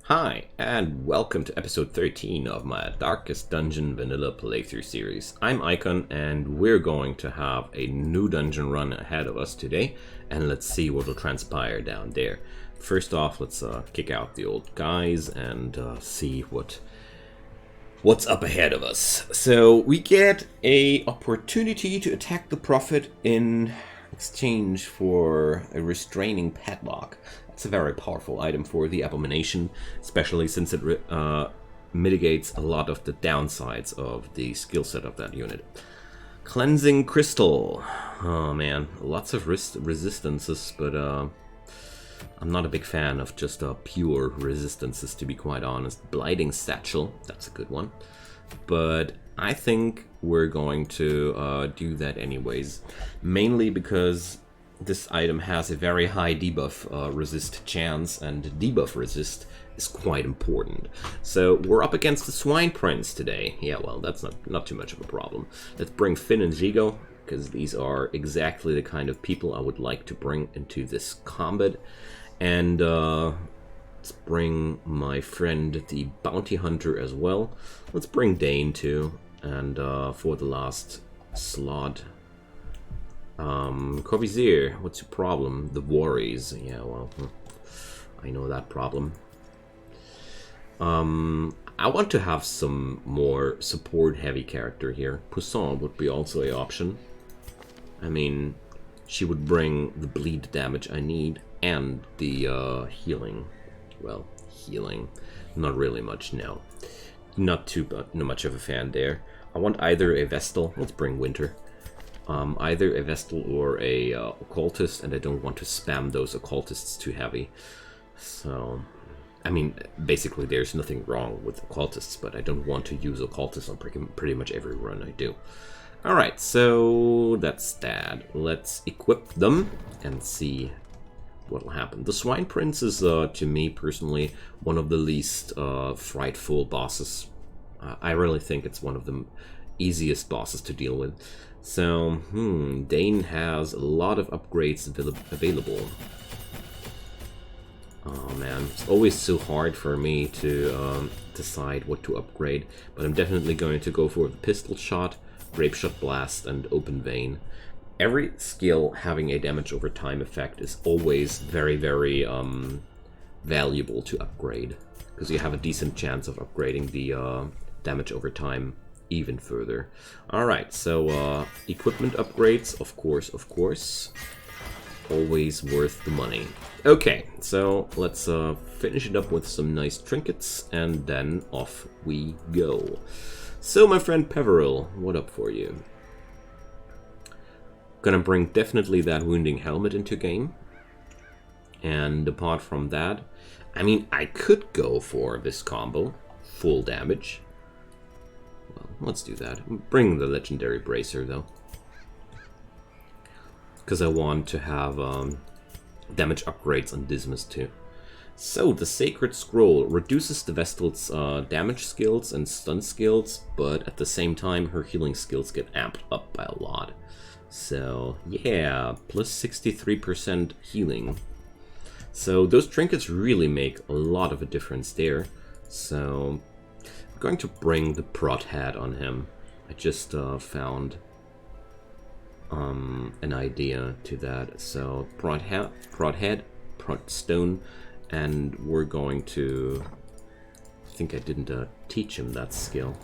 Hi, and welcome to episode 13 of my Darkest Dungeon Vanilla playthrough series. I'm Icon, and we're going to have a new dungeon run ahead of us today, and let's see what will transpire down there. First off, let's kick out the old guys and see what's up ahead of us. So we get a opportunity to attack the Prophet in exchange for a restraining padlock. It's a very powerful item for the Abomination, especially since it mitigates a lot of the downsides of the skill set of that unit. Cleansing Crystal. Oh man, lots of resistances, but I'm not a big fan of just pure resistances, to be quite honest. Blighting Satchel, that's a good one. But I think we're going to do that anyways, mainly because this item has a very high debuff resist chance, and debuff resist is quite important. So we're up against the Swine Prince today. Yeah, well, that's not too much of a problem. Let's bring Finn and Jigo, because these are exactly the kind of people I would like to bring into this combat. And let's bring my friend the Bounty Hunter as well. Let's bring Dane too. And for the last slot, Corvazier, what's your problem? The Worries. Yeah, well, I know that problem. I want to have some more support heavy character here. Poussin would be also an option. I mean, she would bring the bleed damage I need and the healing. Well, healing. Not really much, no. Not much of a fan there. I want either a Vestal. Let's bring Winter. Either a Vestal or a Occultist, and I don't want to spam those Occultists too heavy. So, I mean, basically there's nothing wrong with Occultists, but I don't want to use Occultists on pretty much every run I do. Alright, so that's that. Let's equip them and see what will happen. The Swine Prince is, to me personally, one of the least frightful bosses. I really think it's one of the easiest bosses to deal with. So, Dane has a lot of upgrades available. Oh man, it's always so hard for me to decide what to upgrade, but I'm definitely going to go for the Pistol Shot, Grape Shot Blast, and Open Vein. Every skill having a damage over time effect is always very, very valuable to upgrade, because you have a decent chance of upgrading the damage over time even further. Alright, so equipment upgrades, of course. Always worth the money. Okay, so let's finish it up with some nice trinkets, and then off we go. So my friend Peveril, what up for you? Gonna bring definitely that Wounding Helmet into game. And apart from that, I mean, I could go for this combo, full damage. Well, let's do that. Bring the Legendary Bracer, though. Because I want to have damage upgrades on Dismas, too. So, the Sacred Scroll reduces the Vestal's damage skills and stun skills, but at the same time, her healing skills get amped up by a lot. So, yeah, plus 63% healing. So, those trinkets really make a lot of a difference there. So, I'm going to bring the Prot Hat on him. I just found an idea to that. So, Prot Head, Prot Stone, and we're going to... I think I didn't teach him that skill.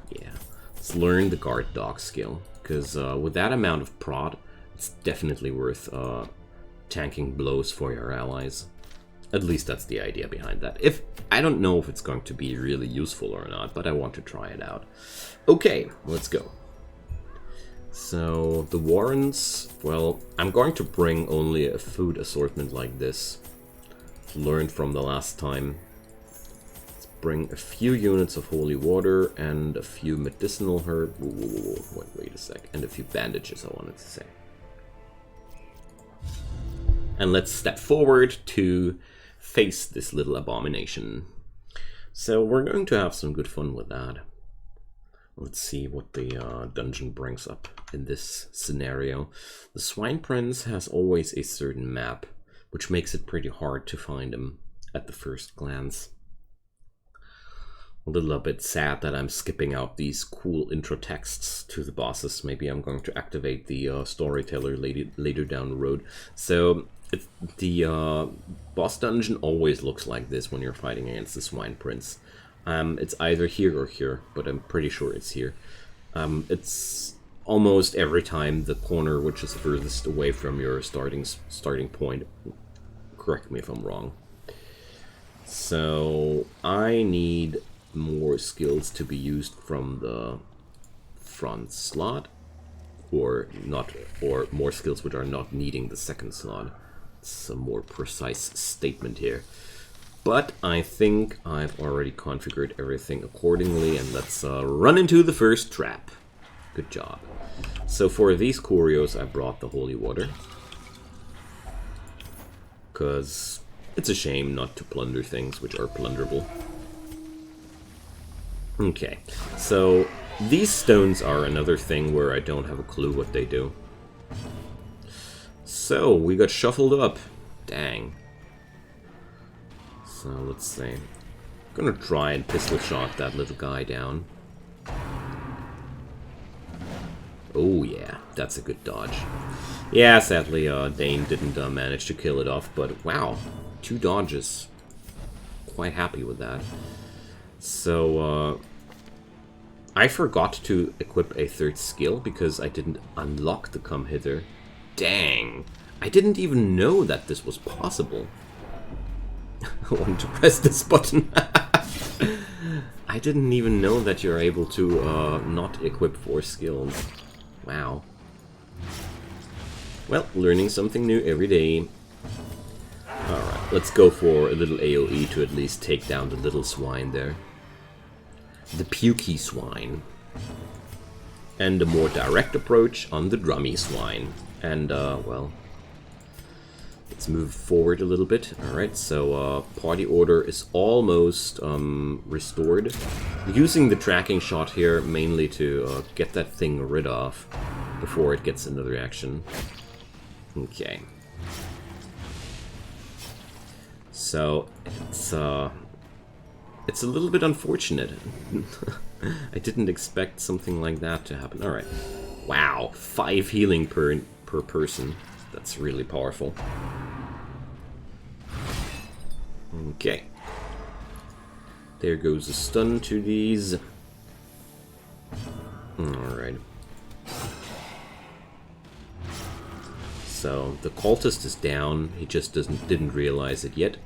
Yeah, let's learn the Guard Dog skill, because with that amount of prot, it's definitely worth tanking blows for your allies. At least that's the idea behind that. I don't know if it's going to be really useful or not, but I want to try it out. Okay, let's go. So, the Warrens, well, I'm going to bring only a food assortment like this. Learned from the last time. Let's bring a few units of holy water and a few medicinal herb. Wait a sec. And a few bandages, I wanted to say. And let's step forward to face this little abomination. So we're going to have some good fun with that. Let's see what the dungeon brings up in this scenario. The Swine Prince has always a certain map, which makes it pretty hard to find him at the first glance. a little bit sad that I'm skipping out these cool intro texts to the bosses. Maybe I'm going to activate the storyteller later down the road. So the boss dungeon always looks like this when you're fighting against the Swine Prince. It's either here or here, but I'm pretty sure it's here. It's almost every time the corner which is furthest away from your starting point. Correct me if I'm wrong. So I need more skills to be used from the front slot, or more skills which are not needing the second slot. It's a more precise statement here. But I think I've already configured everything accordingly, and let's run into the first trap. Good job. So for these Curios I brought the holy water, because it's a shame not to plunder things which are plunderable. Okay, so these stones are another thing where I don't have a clue what they do. So, we got shuffled up. Dang. So, let's see. I'm gonna try and pistol shot that little guy down. Oh yeah, that's a good dodge. Yeah, sadly, Dane didn't manage to kill it off, but wow, 2 dodges. Quite happy with that. So, I forgot to equip a 3rd skill because I didn't unlock the come hither. Dang, I didn't even know that this was possible. I wanted to press this button. I didn't even know that you're able to not equip 4 skills. Wow. Well, learning something new every day. Alright, let's go for a little AoE to at least take down the little swine there. The pukey swine. And a more direct approach on the drummy swine. And, well, let's move forward a little bit. Alright, so party order is almost restored. Using the tracking shot here mainly to get that thing rid of before it gets another action. Okay. So, it's a little bit unfortunate. I didn't expect something like that to happen. Alright. Wow, 5 healing per person. That's really powerful. Okay. There goes a stun to these. Alright. So, the cultist is down. He just didn't realize it yet.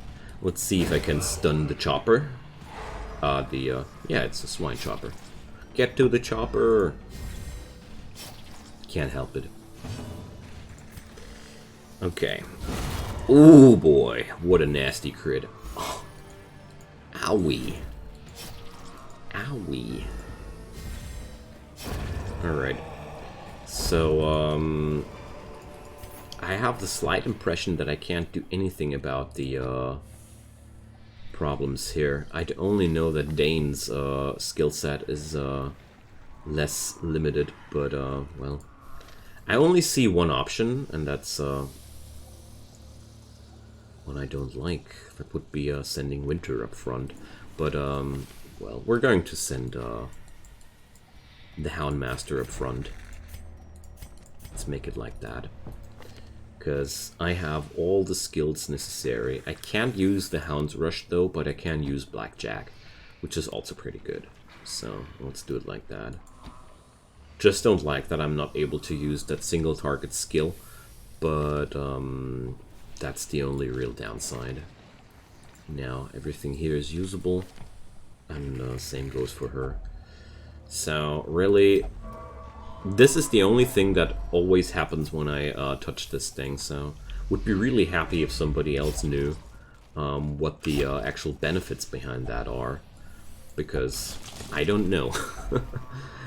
Let's see if I can stun the chopper. Yeah, it's a swine chopper. Get to the chopper! Can't help it. Okay. Oh boy, what a nasty crit. Oh. Owie. Owie. Alright. So, I have the slight impression that I can't do anything about the, problems here. I only know that Dane's skill set is less limited, but well, I only see one option, and that's one I don't like. That would be sending Winter up front, but well, we're going to send the Houndmaster up front. Let's make it like that. Because I have all the skills necessary. I can't use the Hound's Rush though, but I can use Blackjack, which is also pretty good. So let's do it like that. Just don't like that I'm not able to use that single target skill, but that's the only real downside. Now everything here is usable, and same goes for her. So really, this is the only thing that always happens when I touch this thing, so would be really happy if somebody else knew what the actual benefits behind that are, because I don't know.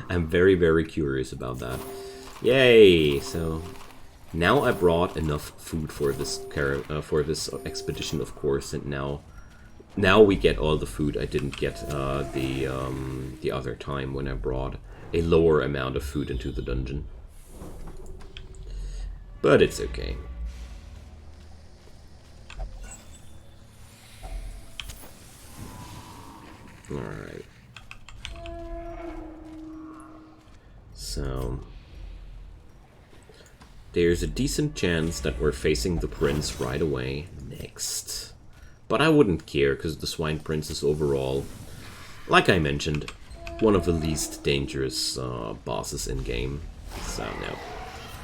I'm very, very curious about that. Yay! So now I brought enough food for this expedition, of course, and now we get all the food I didn't get the other time when I brought a lower amount of food into the dungeon. But it's okay. Alright. So there's a decent chance that we're facing the Prince right away next. But I wouldn't care, because the Swine Prince is overall, like I mentioned, one of the least dangerous bosses in-game. So no.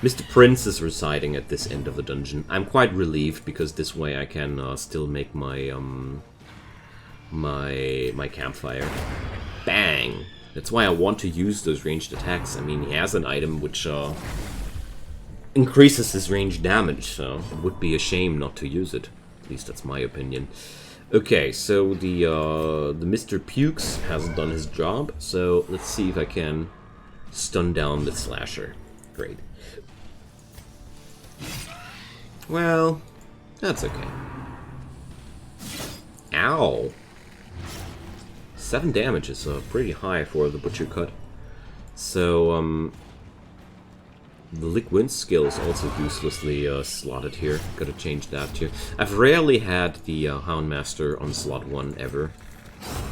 Mr. Prince is residing at this end of the dungeon. I'm quite relieved, because this way I can still make my my campfire. Bang! That's why I want to use those ranged attacks. I mean, he has an item which increases his range damage, so it would be a shame not to use it. At least that's my opinion. Okay, so the Mr. Pukes has done his job, so let's see if I can stun down the slasher. Great. Well, that's okay. Ow! 7 damage is pretty high for the Butcher Cut. So, the Liquid skill is also uselessly slotted here. Gotta change that too. I've rarely had the Houndmaster on slot 1 ever.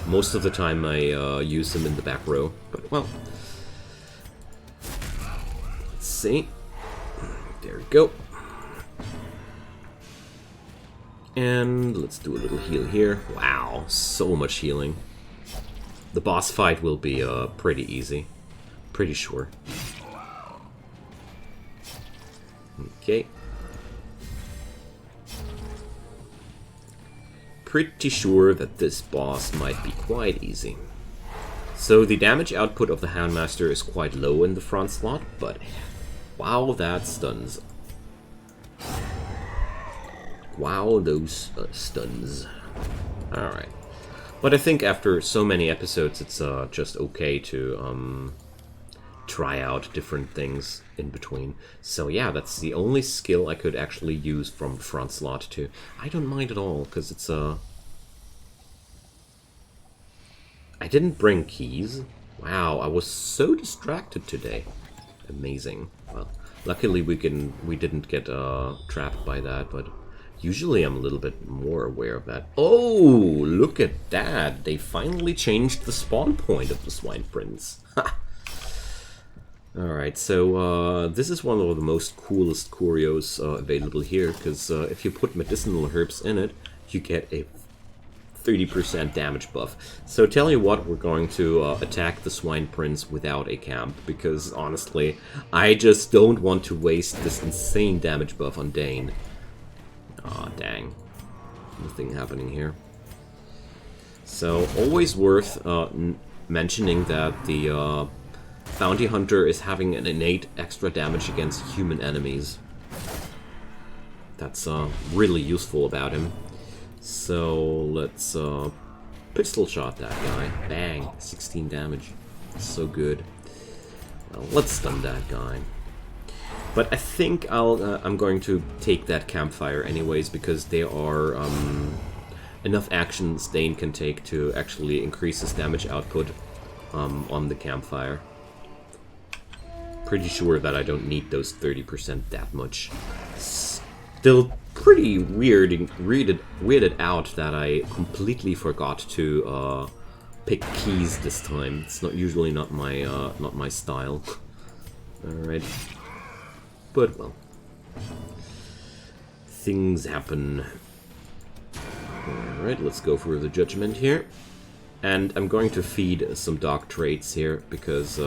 Most of the time I use him in the back row, but well. Let's see. There we go. And let's do a little heal here. Wow, so much healing. The boss fight will be pretty easy. Pretty sure. Okay. Pretty sure that this boss might be quite easy. So the damage output of the Houndmaster is quite low in the front slot, but wow, that stuns. Wow, those stuns. Alright. But I think after so many episodes, it's just okay to try out different things in between. So yeah, that's the only skill I could actually use from the front slot too. I don't mind at all, because it's I didn't bring keys. Wow, I was so distracted today. Amazing. Well, luckily we didn't get trapped by that, but usually I'm a little bit more aware of that. Oh, look at that! They finally changed the spawn point of the Swine Prince. Ha! Alright, so this is one of the most coolest curios available here, because if you put medicinal herbs in it, you get a 30% damage buff. So tell you what, we're going to attack the Swine Prince without a camp, because honestly, I just don't want to waste this insane damage buff on Dane. Aw, dang. Nothing happening here. So, always worth mentioning that the Bounty Hunter is having an innate extra damage against human enemies. That's really useful about him. So let's pistol shot that guy. Bang, 16 damage. So good. Well, let's stun that guy. But I think I'm going to take that campfire anyways, because there are enough actions Dane can take to actually increase his damage output on the campfire. Pretty sure that I don't need those 30% that much. Still pretty weirded out that I completely forgot to pick keys this time. It's usually not my style. All right, but well, things happen. All right, let's go for the judgment here, and I'm going to feed some dog traits here because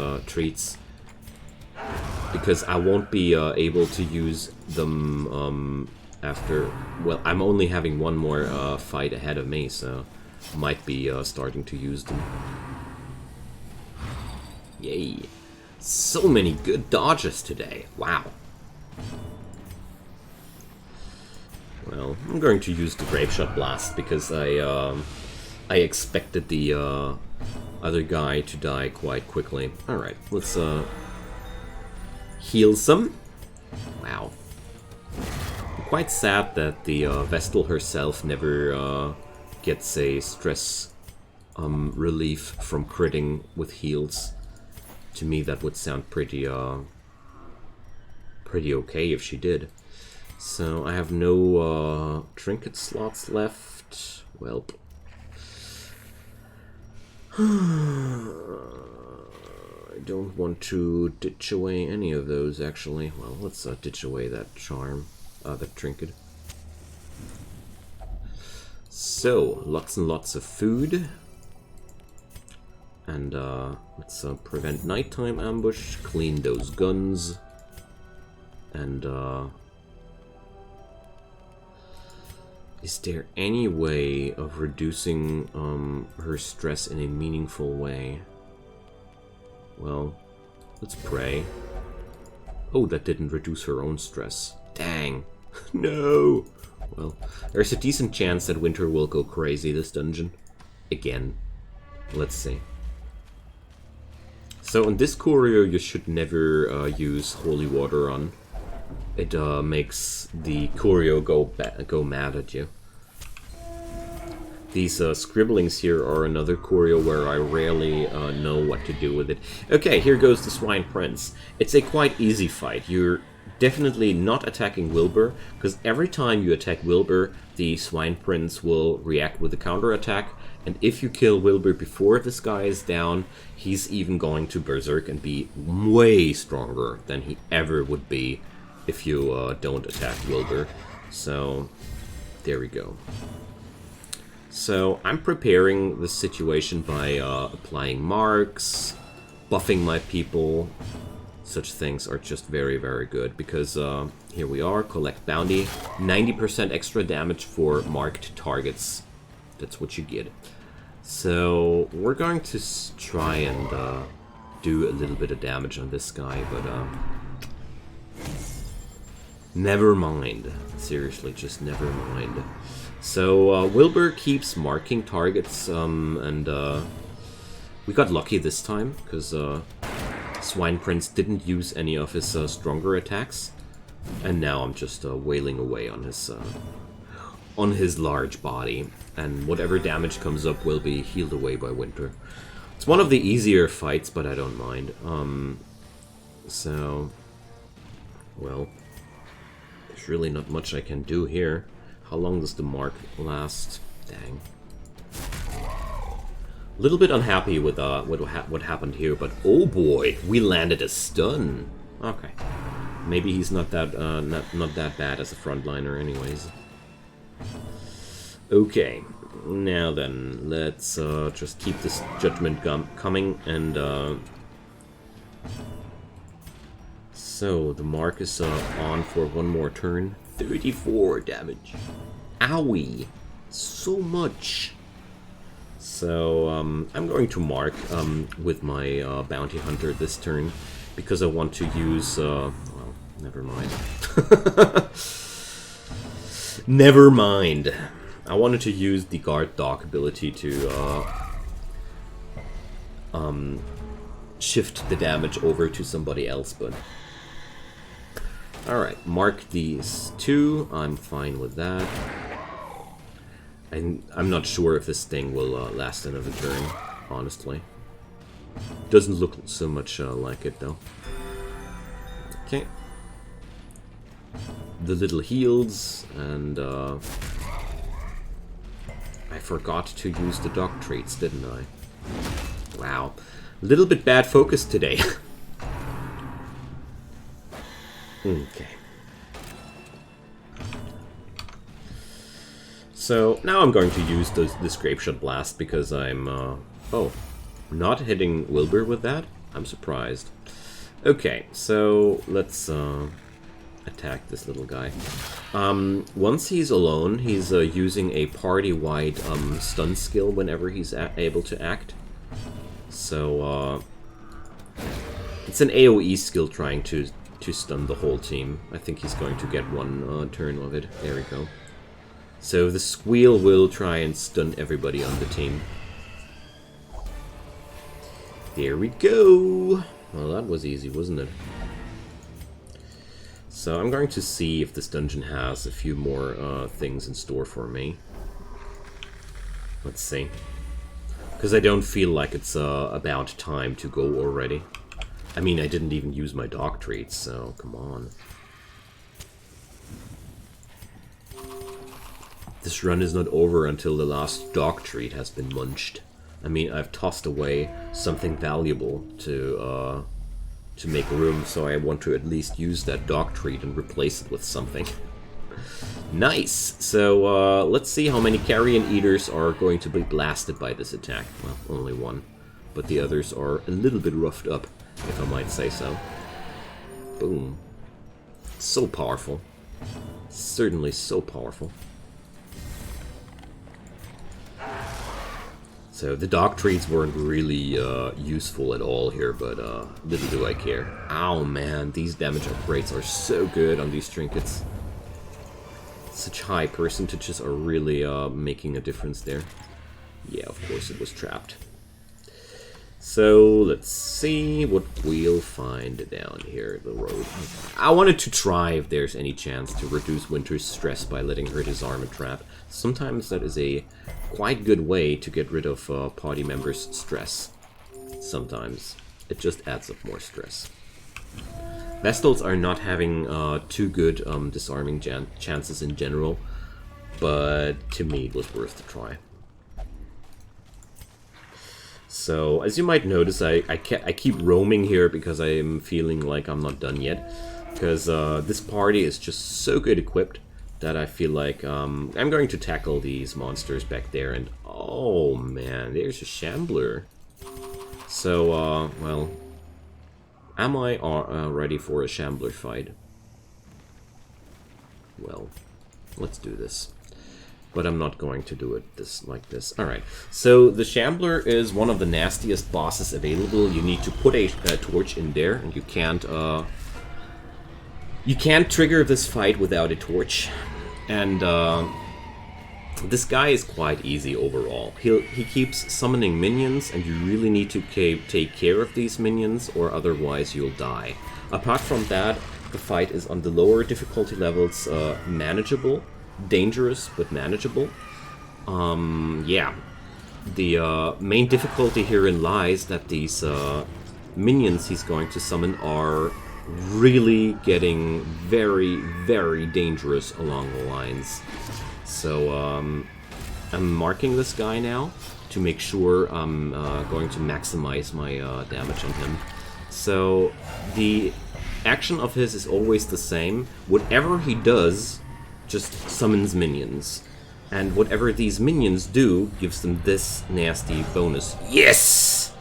because I won't be able to use them after, well, I'm only having one more fight ahead of me, so might be starting to use them. Yay. So many good dodges today. Wow. Well, I'm going to use the Grape Shot Blast because I expected the other guy to die quite quickly. Alright, let's heal some. Wow. I'm quite sad that the Vestal herself never gets a stress relief from critting with heals. To me, that would sound pretty okay if she did. So I have no trinket slots left. Welp. don't want to ditch away any of those, actually. Well, let's ditch away that charm, that trinket. So, lots and lots of food. And let's prevent nighttime ambush, clean those guns. And is there any way of reducing her stress in a meaningful way? Well, let's pray. Oh, that didn't reduce her own stress. Dang. No! Well, there's a decent chance that Winter will go crazy this dungeon. Again. Let's see. So on this courier you should never use holy water on. It makes the courier go mad at you. These scribblings here are another courier where I rarely know what to do with it. Okay, here goes the Swine Prince. It's a quite easy fight. You're definitely not attacking Wilbur, because every time you attack Wilbur, the Swine Prince will react with a counterattack. And if you kill Wilbur before this guy is down, he's even going to berserk and be way stronger than he ever would be if you don't attack Wilbur. So, there we go. So, I'm preparing the situation by applying marks, buffing my people. Such things are just very, very good, because here we are, collect bounty. 90% extra damage for marked targets. That's what you get. So, we're going to try and do a little bit of damage on this guy, but never mind. Seriously, just never mind. So, Wilbur keeps marking targets, and we got lucky this time, because Swine Prince didn't use any of his stronger attacks, and now I'm just wailing away on his large body, and whatever damage comes up will be healed away by Winter. It's one of the easier fights, but I don't mind. So, well, there's really not much I can do here. How long does the mark last? Dang. A little bit unhappy with what happened here, but oh boy, we landed a stun. Okay, maybe he's not that not that bad as a frontliner, anyways. Okay, now then, let's just keep this judgment coming, and so the mark is on for one more turn. 34 damage. Owie, so much. So I'm going to mark with my bounty hunter this turn, because I want to use well, never mind. Never mind. I wanted to use the guard dog ability to shift the damage over to somebody else, but alright, mark these two. I'm fine with that. And I'm not sure if this thing will last another turn, honestly. Doesn't look so much like it, though. Okay. The little heals, and I forgot to use the dog traits, didn't I? Wow. A little bit bad focus today. Okay. So now I'm going to use this Grapeshot Blast, because I'm oh, not hitting Wilbur with that? I'm surprised. Okay, so let's attack this little guy. Once he's alone, he's using a party-wide stun skill whenever he's able to act. So it's an AoE skill trying to stun the whole team. I think he's going to get one turn of it. There we go. So the squeal will try and stun everybody on the team. There we go! Well, that was easy, wasn't it? So I'm going to see if this dungeon has a few more things in store for me. Let's see. Because I don't feel like it's about time to go already. I mean, I didn't even use my dog traits, so come on. This run is not over until the last dog treat has been munched. I mean, I've tossed away something valuable to make room, so I want to at least use that dog treat and replace it with something. Nice! So, let's see how many carrion eaters are going to be blasted by this attack. Well, only one. But the others are a little bit roughed up, if I might say so. Boom. So powerful. Certainly so powerful. So the dog treats weren't really useful at all here, but little do I care. Ow, man, these damage upgrades are so good on these trinkets. Such high percentages are really making a difference there. Yeah, of course it was trapped. So let's see what we'll find down here the road. I wanted to try if there's any chance to reduce Winter's stress by letting her disarm a trap. Sometimes that is a quite good way to get rid of party members' stress. Sometimes it just adds up more stress. Vestals are not having too good disarming chances in general, but to me it was worth the try. So, as you might notice, I keep roaming here because I'm feeling like I'm not done yet. Because this party is just so good equipped that I feel like I'm going to tackle these monsters back there. And oh man, there's a Shambler. So, well, am I ready for a Shambler fight? Well, let's do this. But I'm not going to do it like this. Alright, so the Shambler is one of the nastiest bosses available. You need to put a torch in there, and you can't trigger this fight without a torch. And this guy is quite easy overall. He keeps summoning minions, and you really need to take care of these minions, or otherwise you'll die. Apart from that, the fight is on the lower difficulty levels manageable. Dangerous, but manageable. Yeah. The main difficulty herein lies that these minions he's going to summon are really getting very, very dangerous along the lines. So, I'm marking this guy now to make sure I'm going to maximize my damage on him. So, the action of his is always the same. Whatever he does just summons minions. And whatever these minions do gives them this nasty bonus. Yes!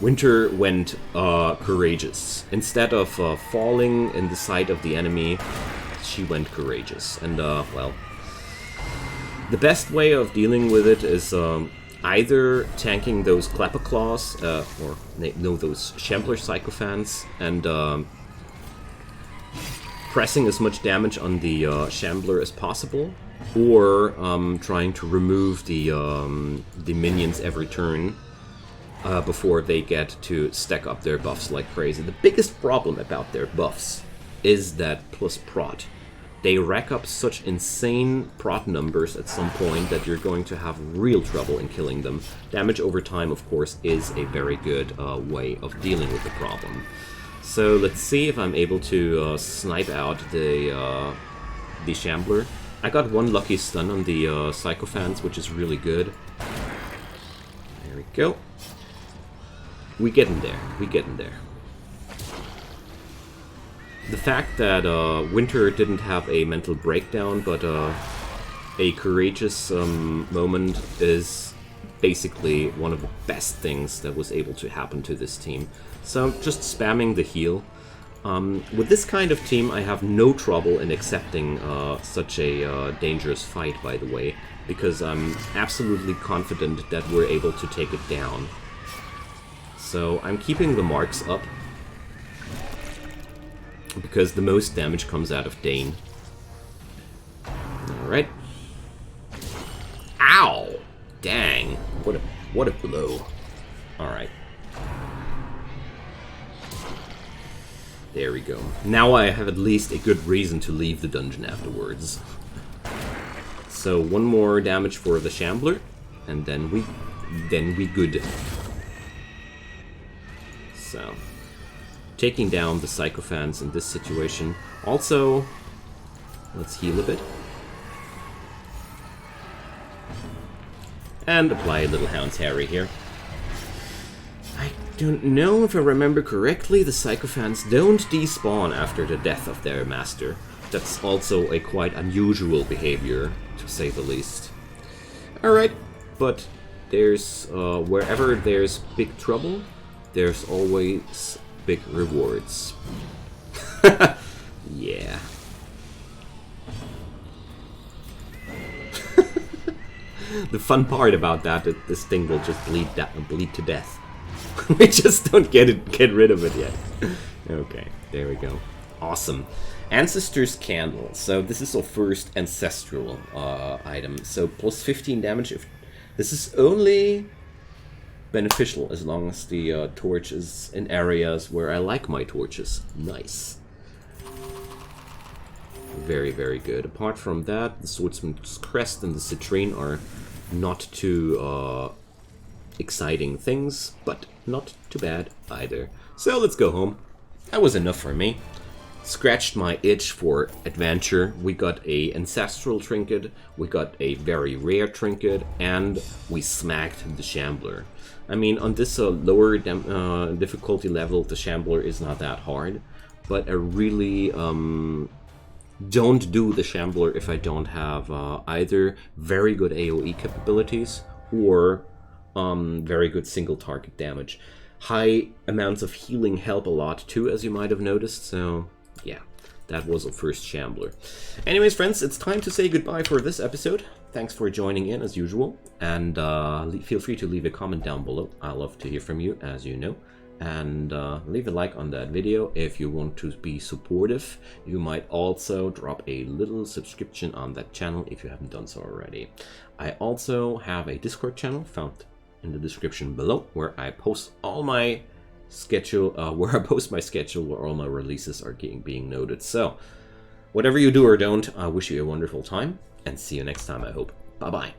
Winter went courageous. Instead of falling in the sight of the enemy, she went courageous. And, well, the best way of dealing with it is either tanking those Clapperclaws, or no, those Shambler Sycophants, and pressing as much damage on the Shambler as possible, or trying to remove the minions every turn before they get to stack up their buffs like crazy. The biggest problem about their buffs is that plus prot. They rack up such insane prot numbers at some point that you're going to have real trouble in killing them. Damage over time, of course, is a very good way of dealing with the problem. So let's see if I'm able to snipe out the Shambler. I got one lucky stun on the Sycophants, which is really good. There we go. We getting there. We getting there. The fact that Winter didn't have a mental breakdown, but a courageous moment is basically one of the best things that was able to happen to this team. So just spamming the heal. With this kind of team, I have no trouble in accepting such a dangerous fight, by the way, because I'm absolutely confident that we're able to take it down. So I'm keeping the marks up, because the most damage comes out of Dane. Alright. Ow! Dang. What a blow. Alright. There we go. Now I have at least a good reason to leave the dungeon afterwards. So one more damage for the Shambler, and then we good. So taking down the Sycophants in this situation. Also, let's heal a bit. And apply a little Hound's Harry here. I don't know if I remember correctly, the Sycophants don't despawn after the death of their master. That's also a quite unusual behavior, to say the least. Alright, but there's, wherever there's big trouble, there's always big rewards. Yeah. The fun part about that is this thing will just bleed to death. We just don't get rid of it yet. Okay, there we go. Awesome. Ancestor's Candle. So this is our first ancestral item. So plus 15 damage. If this is only beneficial as long as the torch is in areas where I like my torches. Nice. Very, very good. Apart from that, the Swordsman's Crest and the Citrine are not too exciting things, but not too bad either. So let's go home. That was enough for me. Scratched my itch for adventure. We got a ancestral trinket, we got a very rare trinket, and we smacked the Shambler. I mean, on this lower difficulty level, the Shambler is not that hard, but I really don't do the Shambler if I don't have either very good AoE capabilities or very good single target damage. High amounts of healing help a lot too, as you might have noticed, so yeah, that was our first Shambler. Anyways, friends, it's time to say goodbye for this episode. Thanks for joining in as usual, and feel free to leave a comment down below. I love to hear from you, as you know. And leave a like on that video if you want to be supportive. You might also drop a little subscription on that channel if you haven't done so already. I also have a Discord channel found in the description below where I post all my schedule, where all my releases are being noted. So whatever you do or don't, I wish you a wonderful time and see you next time, I hope. Bye bye.